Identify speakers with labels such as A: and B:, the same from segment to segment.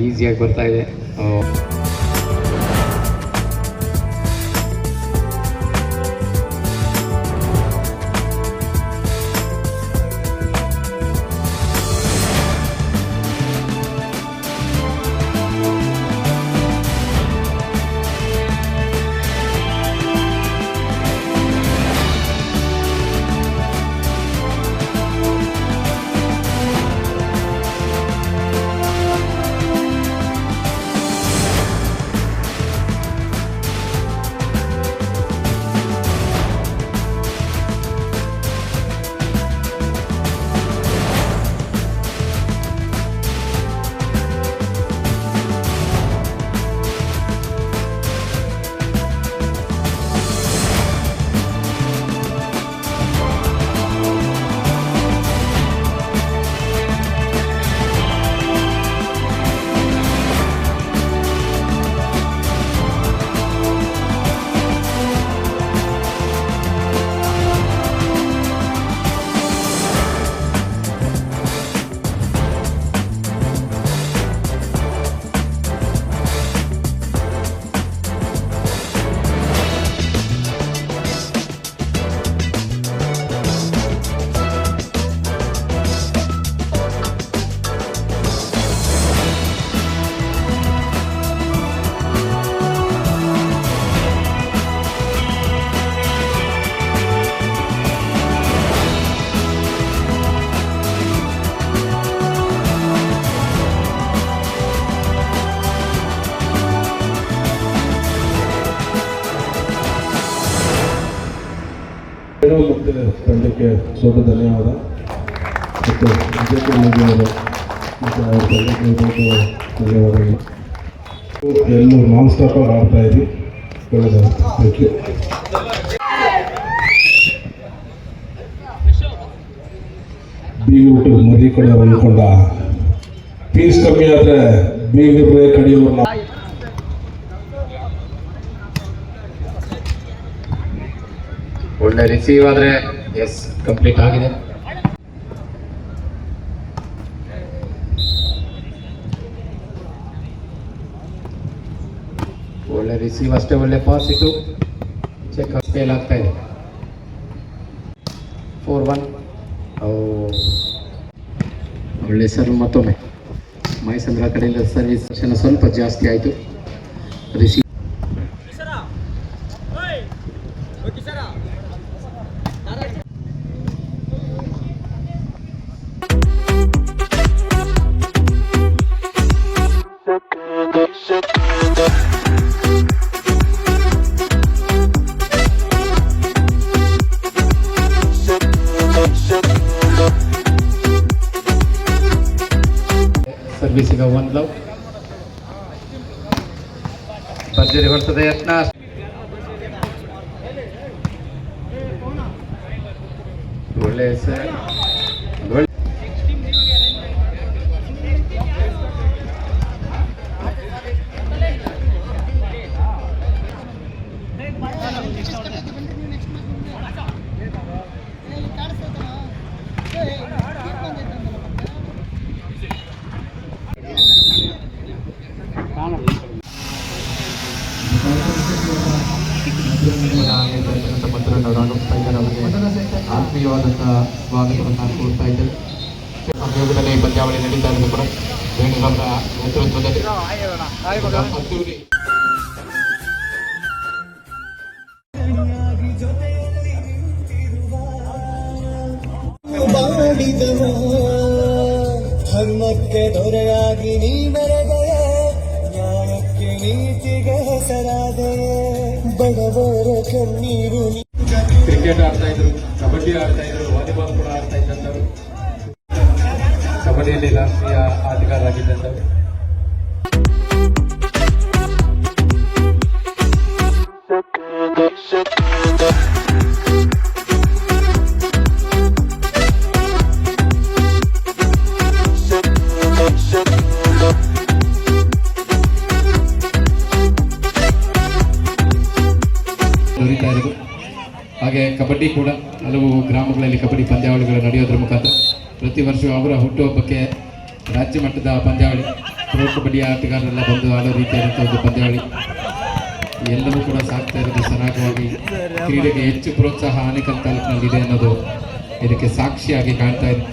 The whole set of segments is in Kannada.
A: ಈಸಿಯಾಗಿ ಬರ್ತಾ ಇದೆ.
B: ಮತ್ತು ತಂಡಕ್ಕೆ ದೊಡ್ಡ ಧನ್ಯವಾದ. ಮತ್ತು ಬಿಜೆಪಿ ಅವರು ಮತ್ತು ಅವ್ರ ತಂಡಕ್ಕೆ ದೊಡ್ಡ ಧನ್ಯವಾದಗಳು. ಎಲ್ಲರೂ ನಾನ್ ಸ್ಟಾಪಾಗಿ ಆಡ್ತಾ ಇದ್ವಿ. ಒಳ್ಳೆಯದು. Thank you. ಬೀಗರು ಮದಿ ಕಡೆಯವರು ಅಂದ್ಕೊಂಡ ಫೀಸ್ ಕಮ್ಮಿ ಆದರೆ ಬೀಗರೇ ಕಡಿಯೋರು.
A: ಒಳ್ಳೆ ರಿಸೀವ್ ಆದರೆ ಎಸ್ ಕಂಪ್ಲೀಟ್ ಆಗಿದೆ. ಒಳ್ಳೆ ರಿಸೀವ್ ಅಷ್ಟೇ, ಒಳ್ಳೆ ಪಾಸ್ ಇತ್ತು. ಚೆಕ್ ಫೇಲ್ ಆಗ್ತಾ ಇದೆ. 4-1. ಒಳ್ಳೆ ಸರ್ವ್ ಮತ್ತೊಮ್ಮೆ ಮೈಸಂದ್ರ ಕಡೆಯಿಂದ ಸರ್ವಿಸ್ ಸ್ವಲ್ಪ ಜಾಸ್ತಿ ಆಯಿತು. ರಿಸೀವ್ ಸರ್ವಿಸಿಗೆ 1 ಲವ್. ಭರ್ಜರಿ ಹೊರತದ ಯತ್ನ. ಒಳ್ಳೆ ಸರ್. ಆತ್ಮೀಯವಾದಂತಹ ಸ್ವಾಗತವನ್ನು ಕೋರ್ತಾ ಇದ್ದಾರೆ. ಸಂಯೋಗದಲ್ಲಿ ಪಂದ್ಯಾವಳಿ ನಡೀತಾ ಇರೋದು ಕೂಡ ವೇಣುಗೌಡರ ನೇತೃತ್ವದಲ್ಲಿ ಅದ್ದೂರಿ
C: ಧರ್ಮಕ್ಕೆ ದೊರೆಯಾಗಿ ನೀ ಮೆರೆದೆಯೇ, ನ್ಯಾಯಕ್ಕೆ ನೀತಿಗೆ ಹೆಸರಾದೆಯೇ, ಬಡವರ ಕಣ್ಣೀರು.
A: ಕ್ರಿಕೆಟ್ ಆಡ್ತಾ ಇದ್ರು, ಕಬಡ್ಡಿ ಆಡ್ತಾ ಇದ್ರು, ವಾಲಿಬಾಲ್ ಕೂಡ ಆಡ್ತಾ ಇದ್ದಂಥವ್ರು, ಕಬಡ್ಡಿಯಲ್ಲಿ ರಾಷ್ಟ್ರೀಯ ಆಟಗಾರರಾಗಿದ್ದಂಥವ್ರು. ಹಾಗೆ ಕಬಡ್ಡಿ ಕೂಡ ಹಲವು ಗ್ರಾಮಗಳಲ್ಲಿ ಕಬಡ್ಡಿ ಪಂದ್ಯಾವಳಿಗಳು ನಡೆಯೋದ್ರ ಮುಖಾಂತರ ಪ್ರತಿ ವರ್ಷವೂ ಅವರ ಹುಟ್ಟುಹಬ್ಬಕ್ಕೆ ರಾಜ್ಯ ಮಟ್ಟದ ಪಂದ್ಯಾವಳಿ ಪ್ರೋ ಕಬಡ್ಡಿ ಆಟಗಾರರೆಲ್ಲ ಬಂದು ಆಡೋ ರೀತಿಯಾದಂಥ ಒಂದು ಪಂದ್ಯಾವಳಿ ಎಲ್ಲವೂ ಕೂಡ ಸಾಗ್ತಾ ಇರೋದು ಸರಾಗವಾಗಿ. ಕ್ರೀಡೆಗೆ ಹೆಚ್ಚು ಪ್ರೋತ್ಸಾಹ ಆನೇಕಲ್ ತಾಲೂಕಿನಲ್ಲಿ ಇದೆ ಅನ್ನೋದು ಇದಕ್ಕೆ ಸಾಕ್ಷಿಯಾಗಿ ಕಾಣ್ತಾ ಇದೆ.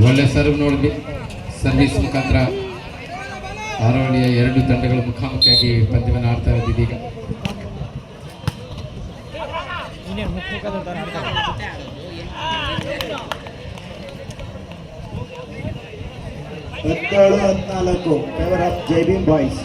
A: ಒಳ್ಳೆ ಸರ್ವ್ ನೋಡಿದ್ವಿ. ಸರ್ವಿಸ್ ಮುಖಾಂತರ ಆರೋಳಿಯ ಎರಡು ತಂಡಗಳು ಮುಖಾಮುಖಿಯಾಗಿ ಪಂದ್ಯವನ್ನು ಆಡ್ತಾ ಇರೋದು ಇದೀಗ.
C: ಹದಿನೇಳು 14 favour of Jai Bhim boys.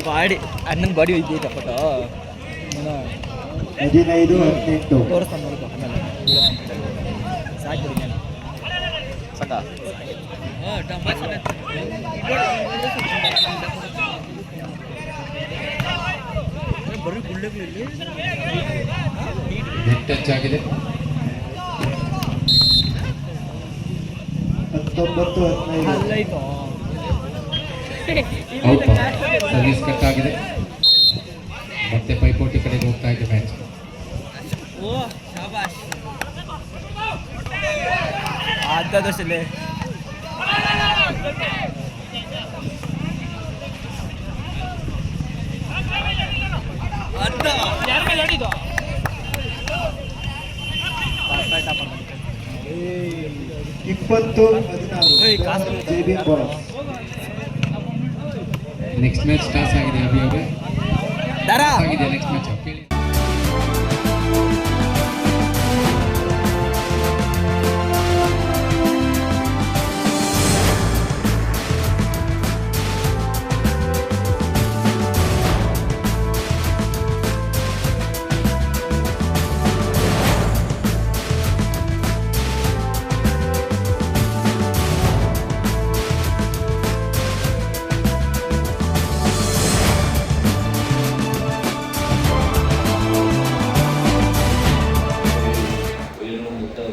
D: Body ಅಣ್ಣನ ಬಾಡಿ ಐತೆ ಫೋಟೋ
C: 15-18
D: ತೋರಿಸ್ತಾನೆ ನೋಡ್ಕೊ ಆಮೇಲೆ ಸಾಕು ಸಾಕಾ ಬರೀ ಗುಳ್ಳೆಗಳಲ್ಲಿ
A: ಟಚ್ ಆಗಿದೆ.
C: 19-15
D: ಅಲ್ಲೈತೋ
A: ಔಟ್. ಸರ್ವಿಸ್ ಕಟ್ ಆಗಿದೆ. ಮತ್ತೆ ಪೈಪೋಟಿ ಕಡೆಗೆ ಹೋಗ್ತಾ ಇದೆ ಮ್ಯಾಚ್.
D: ಓ ಶಾಬಾಷ್ ಆದದಷ್ಟೇ
C: Jai Bhim boys.
A: Next match toss ಆಗಿದೆ. ಅಭಿ ಅವರೇ
D: ದರ
A: ಆಗಿದೆ ನೆಕ್ಸ್ಟ್ ಮ್ಯಾಚ್ ಕೇಳಿ.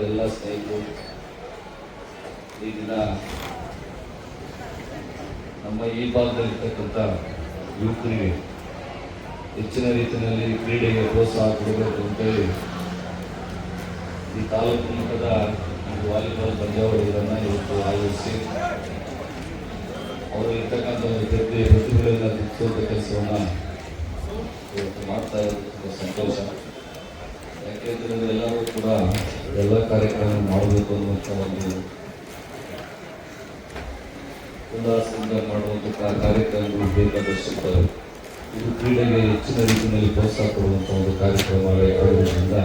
E: ಎಲ್ಲ ಸ್ನೇಹಿತರು ಈ ದಿನ ನಮ್ಮ ಈ ಭಾಗದಲ್ಲಿರ್ತಕ್ಕಂಥ ಯುವಕರಿಗೆ ಹೆಚ್ಚಿನ ರೀತಿಯಲ್ಲಿ ಕ್ರೀಡೆಗೆ ಪ್ರೋತ್ಸಾಹ ಕೊಡಬೇಕು ಅಂತೇಳಿ ಈ ತಾಲೂಕು ಮಟ್ಟದ ಒಂದು ವಾಲಿಬಾಲ್ ಪಂದ್ಯಾವಳಿಗಳನ್ನು ಇವತ್ತು ಆಯೋಜಿಸಿ ಅವರು ಇರ್ತಕ್ಕಂಥ ಪ್ರತಿಭೆಗಳನ್ನು ಗುರುತಿಸುವಂಥ ಕೆಲಸವನ್ನು ಇವತ್ತು ಮಾಡ್ತಾ ಇರೋದು ತುಂಬ ಸಂತೋಷ. ಯಾಕೆಂದರೆ ಎಲ್ಲರೂ ಕೂಡ ಎಲ್ಲ ಕಾರ್ಯಕ್ರಮ ಮಾಡಬೇಕು ಅನ್ನುವಂಥ ಒಂದು ಉಲ್ಲಾಸದಿಂದ ಮಾಡುವಂಥ ಕಾರ್ಯಕ್ರಮಗಳು ಬೇಕಾದಷ್ಟು ಇರ್ತವೆ. ಇದು ಕ್ರೀಡೆಗೆ ಹೆಚ್ಚಿನ ರೀತಿಯಲ್ಲಿ ಪ್ರೋತ್ಸಾಹ ಕೊಡುವಂಥ ಒಂದು ಕಾರ್ಯಕ್ರಮ ಆಗಿರೋದ್ರಿಂದ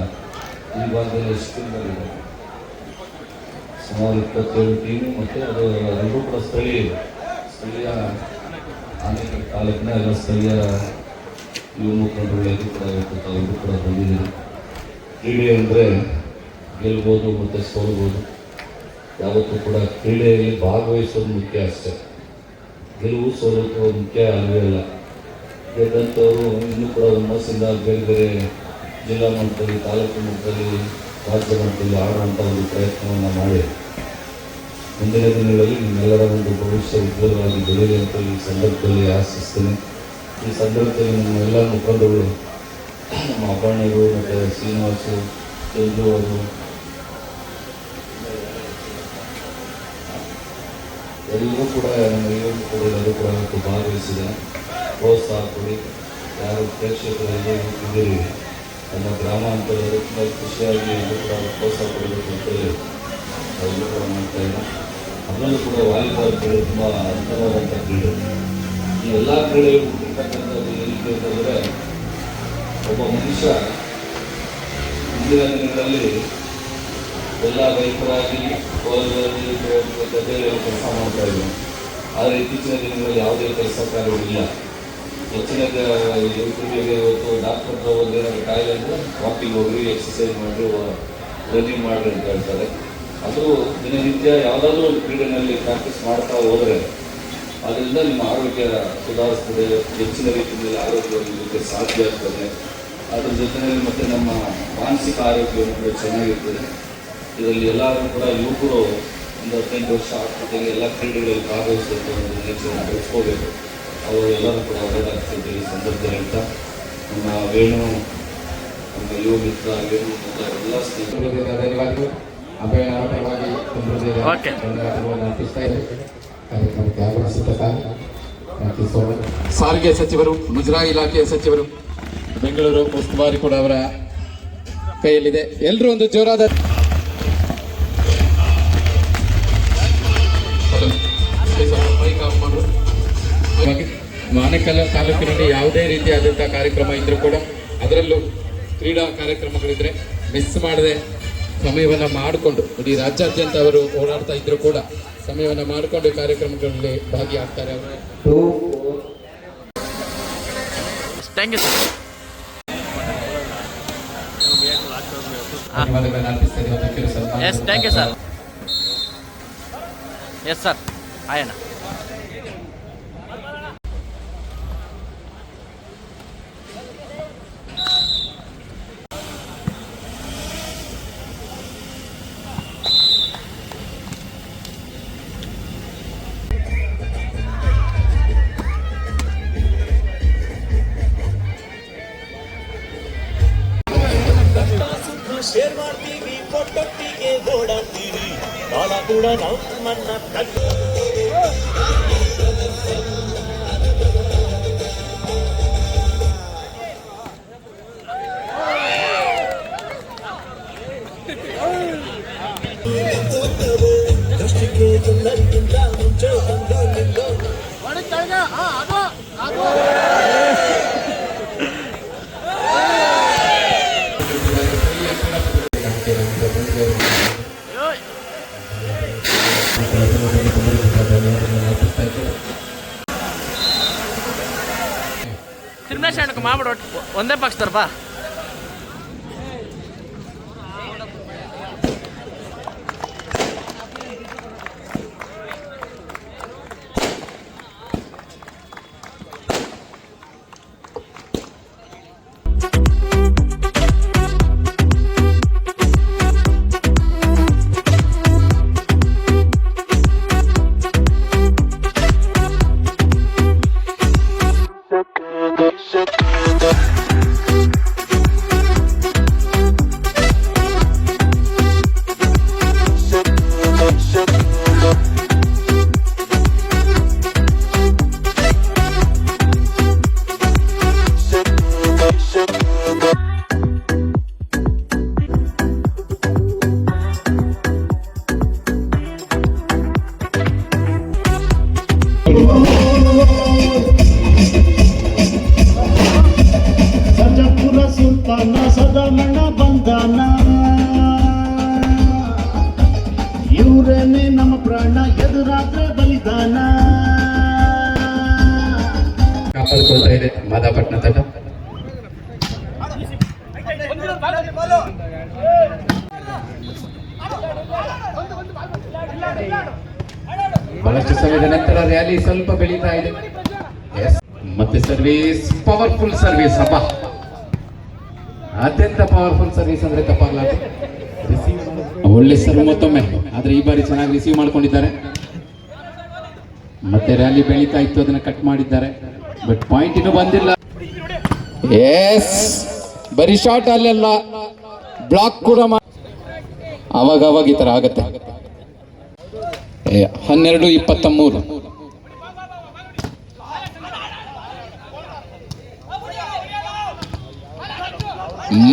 E: ಈ ಭಾಗದಲ್ಲಿ ಎಷ್ಟು ಟೀಮ್ಗಳಿದೆ, ಸುಮಾರು 27 ಟೀಮು ಮತ್ತು ಅದು ಎಲ್ಲರೂ ಕೂಡ ಸ್ಥಳೀಯ ಆನೇಕಲ್ ತಾಲೂಕಿನ ಎಲ್ಲ ಸ್ಥಳೀಯ ಯುವ ಮುಖಂಡರು ಕೂಡ ತಾವು ಕೂಡ ಬಂದಿದ್ದೀರಿ. ಕ್ರೀಡೆ ಅಂದರೆ ಗೆಲ್ಬೋದು ಮತ್ತು ಸೋಲ್ಬೋದು. ಯಾವತ್ತೂ ಕೂಡ ಕ್ರೀಡೆಯಲ್ಲಿ ಭಾಗವಹಿಸೋದು ಮುಖ್ಯ ಅಷ್ಟೇ. ಗೆಲುವು ಸೋಲೋದು ಮುಖ್ಯ ಅಲ್ಲವೇ ಅಲ್ಲ. ಗೆದ್ದಂಥವರು ಇನ್ನೂ ಕೂಡ ಹುಮ್ಮಸ್ಸಿಂದ ಬೇರೆ ಬೇರೆ ಜಿಲ್ಲಾ ಮಟ್ಟದಲ್ಲಿ, ತಾಲೂಕು ಮಟ್ಟದಲ್ಲಿ, ರಾಜ್ಯ ಮಟ್ಟದಲ್ಲಿ ಆಡುವಂಥ ಒಂದು ಪ್ರಯತ್ನವನ್ನು ಮಾಡಿ ಮುಂದಿನ ದಿನಗಳಲ್ಲಿ ನಿಮ್ಮೆಲ್ಲರ ಒಂದು ಭವಿಷ್ಯ ಉಜ್ವಲವಾಗಿ ಬೆಳೆಯಲಿ ಅಂತ ಈ ಸಂದರ್ಭದಲ್ಲಿ ಆಶಿಸ್ತೇನೆ. ಈ ಸಂದರ್ಭದಲ್ಲಿ ನಮ್ಮೆಲ್ಲ ಮುಖಂಡರು, ನಮ್ಮ ಅಬ್ಬಣ್ಣರು ಮತ್ತು ಶ್ರೀನಿವಾಸು, ಚಂದ್ರು ಅವರು, ಎಲ್ಲರೂ ಕೂಡ ಎಲ್ಲರೂ ಕೂಡ ಇವತ್ತು ಭಾಗವಹಿಸಿದೆ. ಪ್ರೋತ್ಸಾಹ ಕೊಡಿ. ಯಾರು ಪ್ರೇಕ್ಷಕರಲ್ಲಿ ಇದ್ದೀರಿ ನಮ್ಮ ಗ್ರಾಮ ಅಂತೇಳಿದ್ರೆ ತುಂಬ ಖುಷಿಯಾಗಿ ಎಲ್ಲರೂ ಕೂಡ ಪ್ರೋತ್ಸಾಹ ಕೊಡಬೇಕು ಅಂತೇಳಿ ಎಲ್ಲರೂ ಕೂಡ ಮಾಡ್ತಾ ಇದ್ದಾರೆ. ಅದರಲ್ಲೂ ಕೂಡ ವಾಲಿಬಾಲ್ ಕ್ರೀಡೆ ತುಂಬ ಅದ್ಭುತವಾದಂಥ ಕ್ರೀಡೆ. ಈ ಎಲ್ಲ ಕ್ರೀಡೆಗಳು ಇರ್ತಕ್ಕಂಥದ್ದು ಏನಿದೆ ಅಂತಂದರೆ ಒಬ್ಬ ಮನುಷ್ಯ ಇಂದಿನ ದಿನಗಳಲ್ಲಿ ಎಲ್ಲ ರೈತರಾಗಿ ಹೊಲಗಳಲ್ಲಿ ಗದ್ದೆಗಳಲ್ಲಿ ಕೆಲಸ ಮಾಡ್ತಾ ಇದ್ದರು. ಆದರೆ ಇತ್ತೀಚಿನ ದಿನಗಳಲ್ಲಿ ಯಾವುದೇ ಕೆಲಸ ಕಾರ್ಯಗಳಿಲ್ಲ. ಹೆಚ್ಚಿನ ಯುವಕರಿಗೆ ಇವತ್ತು ಡಾಕ್ಟರ್ ಒಂದು ಏನಾದರೂ ಕಾಯಿಲೆ ಅಂದರೆ ವಾಕಿಂಗ್ ಹೋಗಿ, ಎಕ್ಸಸೈಸ್ ಮಾಡಿ, ರನ್ನಿಂಗ್ ಮಾಡಿರಿ ಅಂತ ಹೇಳ್ತಾರೆ. ಅದು ದಿನನಿತ್ಯ ಯಾವುದಾದ್ರೂ ಒಂದು ಕ್ರೀಡೆಯಲ್ಲಿ ಪ್ರಾಕ್ಟೀಸ್ ಮಾಡ್ತಾ ಹೋದರೆ ಅದರಿಂದ ನಿಮ್ಮ ಆರೋಗ್ಯ ಸುಧಾರಿಸ್ತದೆ, ಹೆಚ್ಚಿನ ರೀತಿಯಲ್ಲಿ ಆರೋಗ್ಯವಾಗಿರಲಿಕ್ಕೆ ಸಾಧ್ಯ ಆಗ್ತದೆ. ಅದ್ರ ಜೊತೆಯಲ್ಲಿ ಮತ್ತು ನಮ್ಮ ಮಾನಸಿಕ ಆರೋಗ್ಯವನ್ನು ಕೂಡ ಚೆನ್ನಾಗಿರ್ತದೆ. ಇದರಲ್ಲಿ ಎಲ್ಲರೂ ಕೂಡ ಯುವಕರು ಒಂದು 15 ವರ್ಷ ಆಗ್ತದೆ ಎಲ್ಲ ಕ್ರೀಡೆಗಳಲ್ಲಿ ಭಾಗವಹಿಸಬೇಕು ಅನ್ನೋದು ನಿರೀಕ್ಷೆಯನ್ನು ಬೆಳೆಸ್ಕೋಬೇಕು. ಅವರು ಎಲ್ಲರೂ ಕೂಡ ಒಳ್ಳೆಯದಾಗ್ತದೆ. ಈ ಸಂದರ್ಭದಲ್ಲಿ ಅಂತ ನಮ್ಮ ವೇಣು, ನಮ್ಮ ಯುವ ಮಿತ್ರ ವೇಣು ಮತ್ತು ಎಲ್ಲ ಸ್ನೇಹಿತರು
A: ಧನ್ಯವಾದಗಳು. ಅಭಯನವರ ಪರವಾಗಿ ಧನ್ಯವಾದಗಳನ್ನು ಅರ್ಪಿಸ್ತಾ ಇದ್ದೇವೆ. ಕಾರ್ಯಕ್ರಮಕ್ಕೆ ಆಗಮಿಸಿದ ಸಾರಿಗೆ ಸಚಿವರು, ಮುಜರಾಯಿ ಇಲಾಖೆಯ ಸಚಿವರು, ಬೆಂಗಳೂರು ಉಸ್ತುವಾರಿ ಕೂಡ ಅವರ ಕೈಯಲ್ಲಿದೆ. ಎಲ್ಲರೂ ಒಂದು ಜೋರಾದ ಆನೇಕಲ್ ತಾಲೂಕಿನಲ್ಲಿ ಯಾವುದೇ ರೀತಿಯಾದಂತಹ ಕಾರ್ಯಕ್ರಮ ಇದ್ರೂ ಕೂಡ, ಅದರಲ್ಲೂ ಕ್ರೀಡಾ ಕಾರ್ಯಕ್ರಮಗಳಿದ್ರೆ ಮಿಸ್ ಮಾಡದೆ ಸಮಯವನ್ನು ಮಾಡಿಕೊಂಡು, ಇಡೀ ರಾಜ್ಯಾದ್ಯಂತ ಅವರು ಓಡಾಡ್ತಾ ಇದ್ರು ಕೂಡ ಸಮಯವನ್ನು ಮಾಡಿಕೊಂಡು ಕಾರ್ಯಕ್ರಮಗಳಲ್ಲಿ ಭಾಗಿಯಾಗ್ತಾರೆ.
D: Thank you sir.
A: ಧನ್ಯವಾದಗಳನ್ನು ಅರ್ಪಿಸ್ತಾ ಇದ್ದೇವೆ.
D: Yes, thank you sir. Yes sir, ಆಯಣ್ಣ.
F: ಶೇರ್ ಮಾಡ್ತೀವಿ, ಫೋಟೊಟ್ಟಿಗೆ ಓಡಾಡ್ತೀವಿ, ಬಾಳ ಕೂಡ ನಮ್ಮನ್ನ ದೃಷ್ಟಿಗೆ ಎಲ್ಲರಿಗಿಂತ ಮುಂಚೆ ಬಂದು ನಿಲ್ಲೋ
D: ತಿರ್ಮೇಶಣ್ಣಕ್ಕೆ ಮಾಡ್ಬಿಡು, ಒಂದೇ ಪಕ್ಷದರ್ಪ.
F: ಸರ್ಜಾಪುರ ಸುಲ್ತಾನ ಸದಾಮಣ್ಣ ಬಂದಾನ, ಇವರೇನೆ ನಮ್ಮ ಪ್ರಾಣ ಎದುರಾದ್ರೆ ಬಲಿದಾನ.
A: ಕಾಪಾಡಿಕೊಳ್ತಾ ಇದೆ ಮಾದಾಪಟ್ಟಣ ತಂಡ. ಬಹಳಷ್ಟು ಸಮಯದ ನಂತರ ರ್ಯಾಲಿ ಸ್ವಲ್ಪ ಬೆಳೀತಾ ಇದೆ. ಮತ್ತೆ ಸರ್ವಿಸ್, ಪವರ್ಫುಲ್ ಸರ್ವಿಸ್. ಹಬ್ಬ ಅತ್ಯಂತ ಪವರ್ಫುಲ್ ಸರ್ವಿಸ್ ಅಂದ್ರೆ ತಪ್ಪಾಗಲಾರ್ದು. ಒಳ್ಳೆ ಸರ್ವ್ ಮತ್ತೊಮ್ಮೆ, ಆದ್ರೆ ಈ ಬಾರಿ ಚೆನ್ನಾಗಿ ರಿಸೀವ್ ಮಾಡ್ಕೊಂಡಿದ್ದಾರೆ. ಮತ್ತೆ ರ್ಯಾಲಿ ಬೆಳೀತಾ ಇತ್ತು, ಅದನ್ನ ಕಟ್ ಮಾಡಿದ್ದಾರೆ. ಬಟ್ ಪಾಯಿಂಟ್ ಇನ್ನೂ ಬಂದಿಲ್ಲ. ಎಸ್, ಬರೀ ಶಾರ್ಟ್ ಅಲ್ಲೆಲ್ಲ ಬ್ಲಾಕ್ ಕೂಡ ಅವಾಗ ಈ ತರ ಆಗತ್ತೆ. 12-23.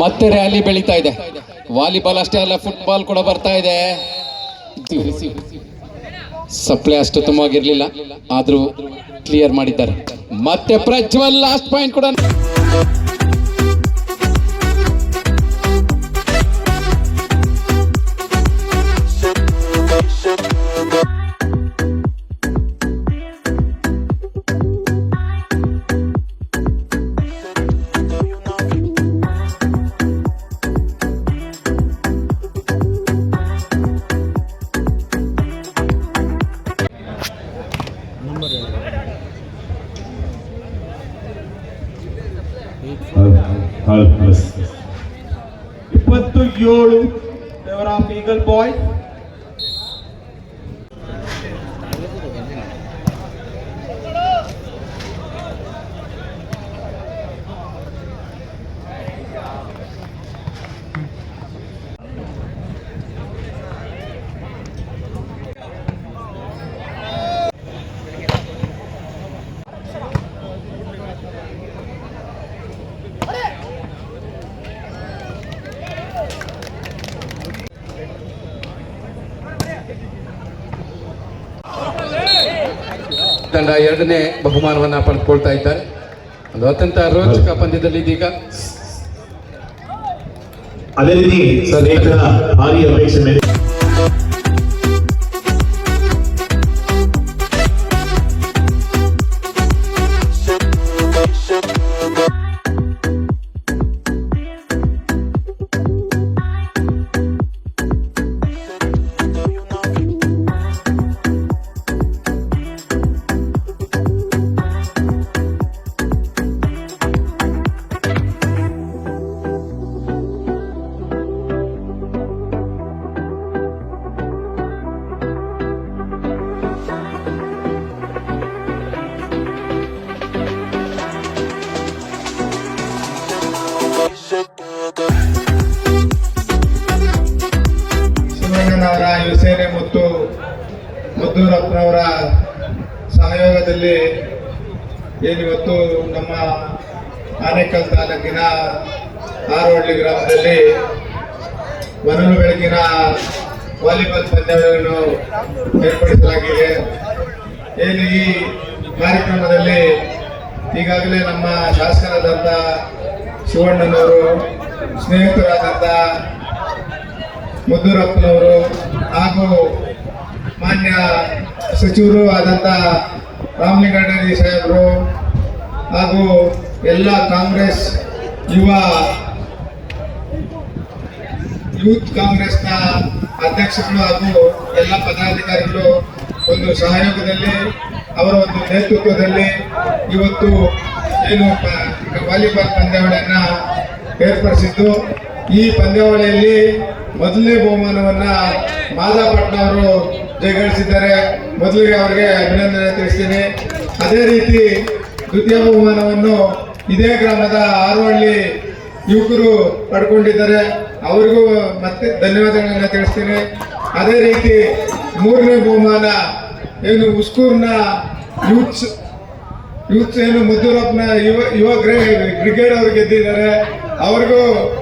A: ಮತ್ತೆ ರ್ಯಾಲಿ ಬೆಳೀತಾ ಇದೆ. ವಾಲಿಬಾಲ್ ಅಷ್ಟೇ ಅಲ್ಲ, ಫುಟ್ಬಾಲ್ ಕೂಡ ಬರ್ತಾ ಇದೆ. ಸಪ್ಲೈ ಅಷ್ಟು ತುಂಬವಾಗಿರ್ಲಿಲ್ಲ, ಆದ್ರೂ ಕ್ಲಿಯರ್ ಮಾಡಿದ್ದಾರೆ. ಮತ್ತೆ ಪ್ರಜ್ವಲ್ ಲಾಸ್ಟ್ ಪಾಯಿಂಟ್ ಕೂಡ.
B: 7 favor of Eagle Boys.
A: ತಂಡ ಎರಡನೇ ಬಹುಮಾನವನ್ನು ಪಡೆದುಕೊಳ್ತಾ ಇದ್ದಾರೆ. ಒಂದು ಅತ್ಯಂತ ರೋಚಕ ಪಂದ್ಯದಲ್ಲಿ ಇದೀಗ
F: ಅದೇ ರೀತಿ ಸ್ನೇಹಿತರ ಭಾರಿ ಅಪೇಕ್ಷೆ ಮೇಲೆ
B: ಶಿವಣ್ಣನವರ ಯುವಸೇನೆ ಮತ್ತು ಮದ್ದೂರಪ್ಪನವರ ಸಹಯೋಗದಲ್ಲಿ ಏನಿವತ್ತು ನಮ್ಮ ಆನೇಕಲ್ ತಾಲೂಕಿನ ಆರೋಹಳ್ಳಿ ಗ್ರಾಮದಲ್ಲಿ ಮೊದಲು ಬೆಳಗಿನ ವಾಲಿಬಾಲ್ ಪಂದ್ಯಾವಳಿಯನ್ನು ಏರ್ಪಡಿಸಲಾಗಿದೆ. ಏನು ಈ ಕಾರ್ಯಕ್ರಮದಲ್ಲಿ ಈಗಾಗಲೇ ನಮ್ಮ ಶಾಸಕರಾದಂಥ ಶಿವಣ್ಣನವರು, ಸ್ನೇಹಿತರಾದಂಥ ಮದ್ದೂರಪ್ಪನವರು ಹಾಗೂ ಮಾನ್ಯ ಸಚಿವರು ಆದಂಥ ರಾಮಲಿಂಗಾರೆಡ್ಡಿ ಸಾಹೇಬರು ಹಾಗೂ ಎಲ್ಲ ಕಾಂಗ್ರೆಸ್ ಯೂತ್ ಕಾಂಗ್ರೆಸ್ನ ಅಧ್ಯಕ್ಷರು ಹಾಗೂ ಎಲ್ಲ ಪದಾಧಿಕಾರಿಗಳು ಒಂದು ಸಹಯೋಗದಲ್ಲಿ ಅವರ ಒಂದು ನೇತೃತ್ವದಲ್ಲಿ ಇವತ್ತು ಏನು ವಾಲಿಬಾಲ್ ಪಂದ್ಯಾವಳಿಯನ್ನು ಏರ್ಪಡಿಸಿದ್ದು. ಈ ಪಂದ್ಯಾವಳಿಯಲ್ಲಿ ಮೊದಲನೇ ಬಹುಮಾನವನ್ನ ಮಾದಾಪಟ್ನ ಅವರು ಜಯಗಳಿಸಿದ್ದಾರೆ. ಮೊದಲಿಗೆ ಅವರಿಗೆ ಅಭಿನಂದನೆ ತಿಳಿಸ್ತೀನಿ. ಅದೇ ರೀತಿ ದ್ವಿತೀಯ ಬಹುಮಾನವನ್ನು ಇದೇ ಗ್ರಾಮದ ಆರೋಹಳ್ಳಿ ಯುವಕರು ಪಡ್ಕೊಂಡಿದ್ದಾರೆ. ಅವರಿಗೂ ಮತ್ತೆ ಧನ್ಯವಾದಗಳನ್ನ ತಿಳಿಸ್ತೀನಿ. ಅದೇ ರೀತಿ ಮೂರನೇ ಬಹುಮಾನ ಏನು ಉಸ್ಕೂರ್ನ ಯೂತ್ ಏನು ಮದ್ದೂರಪ್ಪನ ಯುವ ಬ್ರಿಗೇಡ್ ಅವರು ಗೆದ್ದಿದ್ದಾರೆ. ಅವ್ರಿಗೂ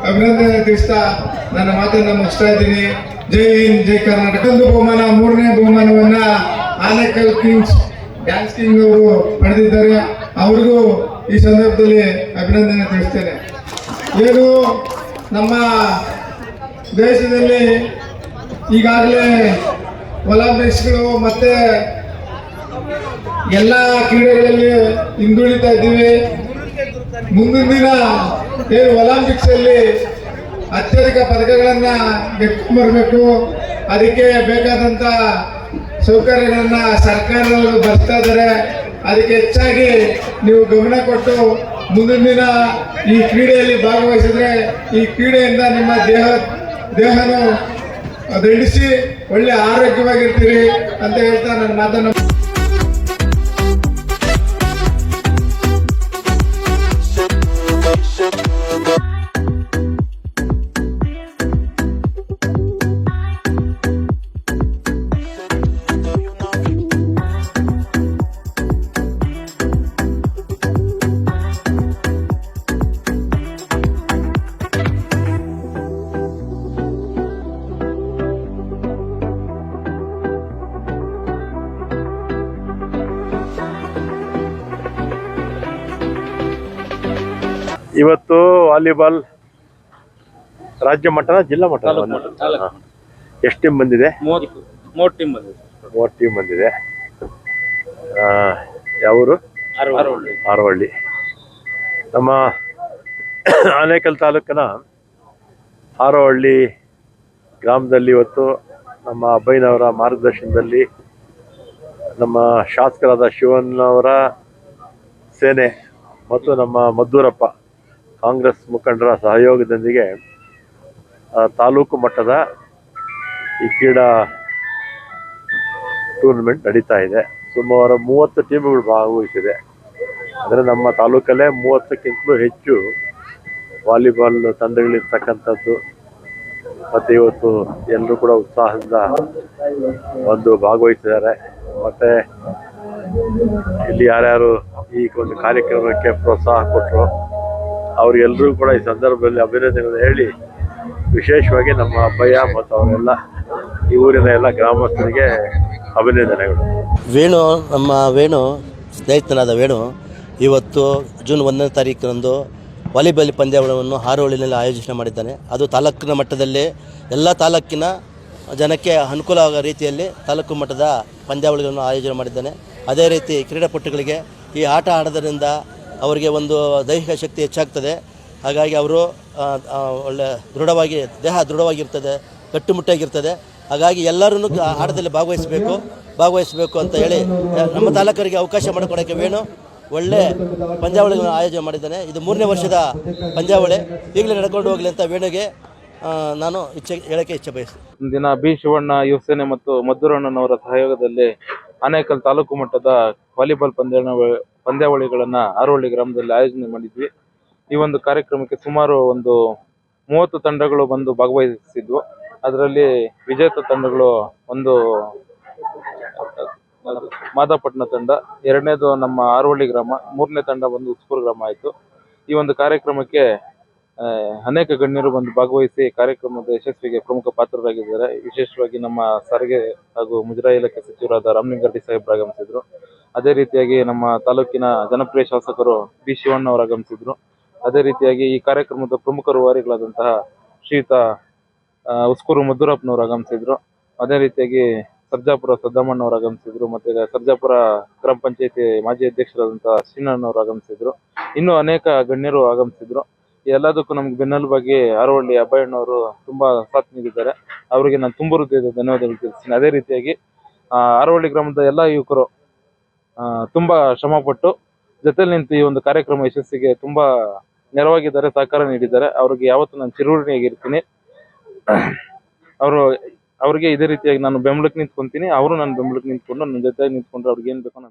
B: ಅಭಿನಂದನೆ ತಿಳಿಸ್ತಾ ನನ್ನ ಮಾತನ್ನು ಮುಗಿಸ್ತಾ ಇದ್ದೀನಿ. ಜೈ ಹಿಂದ್, ಜೈ ಕರ್ನಾಟಕ. ಒಂದು ಬಹುಮಾನ, ಮೂರನೇ ಬಹುಮಾನವನ್ನ ಆನೇಕಲ್ ಕಿಂಗ್ಸ್ ಡ್ಯಾನ್ಸ್ ಕಿಂಗ್ ಅವರು ಪಡೆದಿದ್ದಾರೆ. ಅವ್ರಿಗೂ ಈ ಸಂದರ್ಭದಲ್ಲಿ ಅಭಿನಂದನೆ ತಿಳಿಸ್ತೇನೆ. ಏನು ನಮ್ಮ ದೇಶದಲ್ಲಿ ಈಗಾಗಲೇ ಒಲಿಂಪಿಕ್ಸ್ಗಳು ಮತ್ತೆ ಎಲ್ಲ ಕ್ರೀಡೆಗಳಲ್ಲಿ ಹಿಂದುಳಿತಾ ಇದ್ದೀವಿ. ಮುಂದಿನ ದಿನ ಏನು ಒಲಿಂಪಿಕ್ಸ್ ಅಲ್ಲಿ ಅತ್ಯಧಿಕ ಪದಕಗಳನ್ನ ಗೆದ್ದುಬರಬೇಕು. ಅದಕ್ಕೆ ಬೇಕಾದಂತ ಸೌಕರ್ಯಗಳನ್ನ ಸರ್ಕಾರಗಳು ಬರ್ತಾ ಇದ್ದಾರೆ. ಅದಕ್ಕೆ ಹೆಚ್ಚಾಗಿ ನೀವು ಗಮನ ಕೊಟ್ಟು ಮುಂದಿನ ದಿನ ಈ ಕ್ರೀಡೆಯಲ್ಲಿ ಭಾಗವಹಿಸಿದ್ರೆ ಈ ಕ್ರೀಡೆಯಿಂದ ನಿಮ್ಮ ದೇಹನು ದಂಡಿಸಿ ಒಳ್ಳೆ ಆರೋಗ್ಯವಾಗಿರ್ತೀರಿ ಅಂತ ಹೇಳ್ತಾ ನನ್ನ ಮಾತನ್ನು
G: ಇವತ್ತು ವಾಲಿಬಾಲ್ ರಾಜ್ಯ ಮಟ್ಟದ ಜಿಲ್ಲಾ ಮಟ್ಟ ಎಷ್ಟು ಟೀಮ್ ಬಂದಿದೆ?
D: 3
G: ಟೀಮ್ ಬಂದಿದೆ. ಯಾವೂರು? ಆರೋಹಳ್ಳಿ. ನಮ್ಮ ಆನೇಕಲ್ ತಾಲೂಕಿನ ಆರೋಹಳ್ಳಿ ಗ್ರಾಮದಲ್ಲಿ ಇವತ್ತು ನಮ್ಮ ಅಬ್ಬಯ್ಯನವರ ಮಾರ್ಗದರ್ಶನದಲ್ಲಿ ನಮ್ಮ ಶಾಸಕರಾದ ಶಿವಣ್ಣನವರ ಸೇನೆ ಮತ್ತು ನಮ್ಮ ಮದ್ದೂರಪ್ಪ ಕಾಂಗ್ರೆಸ್ ಮುಖಂಡರ ಸಹಯೋಗದೊಂದಿಗೆ ತಾಲೂಕು ಮಟ್ಟದ ಈ ಕ್ರೀಡಾ ಟೂರ್ನಮೆಂಟ್ ನಡೀತಾ ಇದೆ. ಸುಮಾರು 30 ಟೀಮ್ಗಳು ಭಾಗವಹಿಸಿದೆ. ಅಂದರೆ ನಮ್ಮ ತಾಲೂಕಲ್ಲೇ 30ಕ್ಕಿಂತಲೂ ಹೆಚ್ಚು ವಾಲಿಬಾಲ್ ತಂಡಗಳಿರ್ತಕ್ಕಂಥದ್ದು. ಮತ್ತು ಇವತ್ತು ಎಲ್ಲರೂ ಕೂಡ ಉತ್ಸಾಹದಿಂದ ಒಂದು ಭಾಗವಹಿಸಿದ್ದಾರೆ. ಮತ್ತು ಇಲ್ಲಿ ಯಾರ್ಯಾರು ಈ ಒಂದು ಕಾರ್ಯಕ್ರಮಕ್ಕೆ ಪ್ರೋತ್ಸಾಹ ಕೊಟ್ಟರು ಅವರಿಗೆಲ್ಲರೂ ಕೂಡ ಈ ಸಂದರ್ಭದಲ್ಲಿ ಅಭಿನಂದನೆ ಹೇಳಿ, ವಿಶೇಷವಾಗಿ ನಮ್ಮ ಅಬ್ಬಯ್ಯ ಮತ್ತು ಅವರೆಲ್ಲ ಈ ಊರಿನ ಎಲ್ಲ ಗ್ರಾಮಸ್ಥರಿಗೆ ಅಭಿನಂದನೆಗಳು.
H: ನಮ್ಮ ವೇಣು ಸ್ನೇಹಿತನಾದ ವೇಣು ಇವತ್ತು ಜೂನ್ 1ನೇ ತಾರೀಕಿನಂದು ವಾಲಿಬಾಲ್ ಪಂದ್ಯಾವಳಿಯನ್ನು ಹಾರೋಳಿನಲ್ಲಿ ಆಯೋಜನೆ ಮಾಡಿದ್ದಾನೆ. ಅದು ತಾಲೂಕಿನ ಮಟ್ಟದಲ್ಲಿ ಎಲ್ಲ ತಾಲೂಕಿನ ಜನಕ್ಕೆ ಅನುಕೂಲ ಆಗೋ ರೀತಿಯಲ್ಲಿ ತಾಲೂಕು ಮಟ್ಟದ ಪಂದ್ಯಾವಳಿಗಳನ್ನು ಆಯೋಜನೆ ಮಾಡಿದ್ದಾನೆ. ಅದೇ ರೀತಿ ಕ್ರೀಡಾಪಟುಗಳಿಗೆ ಈ ಆಟ ಆಡೋದ್ರಿಂದ ಅವರಿಗೆ ಒಂದು ದೈಹಿಕ ಶಕ್ತಿ ಹೆಚ್ಚಾಗ್ತದೆ. ಹಾಗಾಗಿ ಅವರು ಒಳ್ಳೆ ದೃಢವಾಗಿ ದೇಹ ದೃಢವಾಗಿರ್ತದೆ, ಗಟ್ಟುಮುಟ್ಟಾಗಿರ್ತದೆ. ಹಾಗಾಗಿ ಎಲ್ಲರೂ ಆಟದಲ್ಲಿ ಭಾಗವಹಿಸಬೇಕು ಅಂತ ಹೇಳಿ ನಮ್ಮ ತಾಲೂಕರಿಗೆ ಅವಕಾಶ ಮಾಡಿಕೊಡೋಕ್ಕೆ ವೇಣು ಒಳ್ಳೆ ಪಂದ್ಯಾವಳಿಗಳನ್ನು ಆಯೋಜನೆ ಮಾಡಿದ್ದಾನೆ. ಇದು 3ನೇ ವರ್ಷದ ಪಂದ್ಯಾವಳಿ, ಈಗಲೇ ನಡ್ಕೊಂಡು ಹೋಗಲಿ ಅಂತ ವೇಣುಗೆ ನಾನು ಹೇಳೋಕ್ಕೆ ಇಚ್ಛೆ ಬಯಸ್ತೀನಿ.
D: ಇಂದಿನ ಬಿ ಶಿವಣ್ಣ ಯುವಸೇನೆ ಮತ್ತು ಮದ್ದೂರಣ್ಣನವರ ಸಹಯೋಗದಲ್ಲಿ ಆನೇಕಲ್ ತಾಲೂಕು ಮಟ್ಟದ ವಾಲಿಬಾಲ್ ಪಂದ್ಯಾವಳಿಗಳನ್ನು ಹಾರೋಳಿ ಗ್ರಾಮದಲ್ಲಿ ಆಯೋಜನೆ ಮಾಡಿದ್ವಿ. ಈ ಒಂದು ಕಾರ್ಯಕ್ರಮಕ್ಕೆ ಸುಮಾರು ಒಂದು 30 ತಂಡಗಳು ಬಂದು ಭಾಗವಹಿಸಿದ್ವು. ಅದರಲ್ಲಿ ವಿಜೇತ ತಂಡಗಳು ಒಂದು ಮಾದಾಪಟ್ಟಣ ತಂಡ, 2ನೇದು ನಮ್ಮ ಹಾರೋಳಿ ಗ್ರಾಮ, 3ನೇ ತಂಡ ಬಂದು ಉಸ್ಕೂರು ಗ್ರಾಮ ಆಯಿತು. ಈ ಒಂದು ಕಾರ್ಯಕ್ರಮಕ್ಕೆ ಅನೇಕ ಗಣ್ಯರು ಬಂದು ಭಾಗವಹಿಸಿ ಕಾರ್ಯಕ್ರಮದ ಯಶಸ್ವಿಗೆ ಪ್ರಮುಖ ಪಾತ್ರರಾಗಿದ್ದಾರೆ. ವಿಶೇಷವಾಗಿ ನಮ್ಮ ಸಾರಿಗೆ ಹಾಗೂ ಮುಜರಾಯಿ ಇಲಾಖೆ ಸಚಿವರಾದ ರಾಮಲಿಂಗಾರೆಡ್ಡಿ ಸಾಹೇಬರು ಆಗಮಿಸಿದ್ರು. ಅದೇ ರೀತಿಯಾಗಿ ನಮ್ಮ ತಾಲೂಕಿನ ಜನಪ್ರಿಯ ಶಾಸಕರು ಬಿ ಶಿವಣ್ಣ ಅವರು ಆಗಮಿಸಿದ್ರು. ಅದೇ ರೀತಿಯಾಗಿ ಈ ಕಾರ್ಯಕ್ರಮದ ಪ್ರಮುಖ ರೂವಾರಿಗಳಾದಂತಹ ಶ್ರೀಯುತ ಉಸ್ಕೂರು ಮದ್ದೂರಪ್ಪನವರು ಆಗಮಿಸಿದ್ರು. ಅದೇ ರೀತಿಯಾಗಿ ಸರ್ಜಾಪುರ ಸದ್ದಮ್ಮಣ್ಣವರು ಆಗಮಿಸಿದ್ರು. ಮತ್ತೆ ಸರ್ಜಾಪುರ ಗ್ರಾಮ ಪಂಚಾಯತಿ ಮಾಜಿ ಅಧ್ಯಕ್ಷರಾದಂತಹ ಶ್ರೀನಣ್ಣವರು ಆಗಮಿಸಿದ್ರು. ಇನ್ನೂ ಅನೇಕ ಗಣ್ಯರು ಆಗಮಿಸಿದ್ರು. ಎಲ್ಲದಕ್ಕೂ ನಮ್ಗೆ ಬೆನ್ನೆಲುಬಾಗಿ ಹಾರೋಳಿ ಅಬ್ಬಯ್ಯಣ್ಣವರು ತುಂಬಾ ಸಾಥ್ ನೀಡಿದ್ದಾರೆ. ಅವರಿಗೆ ನಾನು ತುಂಬ ಹೃದಯದ ಧನ್ಯವಾದಗಳು ತಿಳಿಸ್ತೀನಿ. ಅದೇ ರೀತಿಯಾಗಿ ಹಾರೋಳಿ ಗ್ರಾಮದ ಎಲ್ಲ ಯುವಕರು ತುಂಬಾ ಶ್ರಮಪಟ್ಟು ಜೊತೆಲಿ ನಿಂತು ಈ ಒಂದು ಕಾರ್ಯಕ್ರಮ ಯಶಸ್ಸಿಗೆ ತುಂಬಾ ನೆರವಾಗಿದ್ದಾರೆ, ಸಹಕಾರ ನೀಡಿದ್ದಾರೆ. ಅವ್ರಿಗೆ ಯಾವತ್ತೂ ನಾನು ಚಿರಋಣಿಯಾಗಿರ್ತೀನಿ. ಅವ್ರಿಗೆ ಇದೇ ರೀತಿಯಾಗಿ ನಾನು ಬೆಂಬಲಕ್ಕೆ ನಿಂತ್ಕೊಂತೀನಿ, ಅವರು ನನ್ನ ಬೆಂಬಲಕ್ಕೆ ನಿಂತ್ಕೊಂಡು ನನ್ನ ಜೊತೆಗೆ ನಿಂತ್ಕೊಂಡ್ರೆ ಅವ್ರಿಗೆ ಏನು ಬೇಕೋ ನಾನು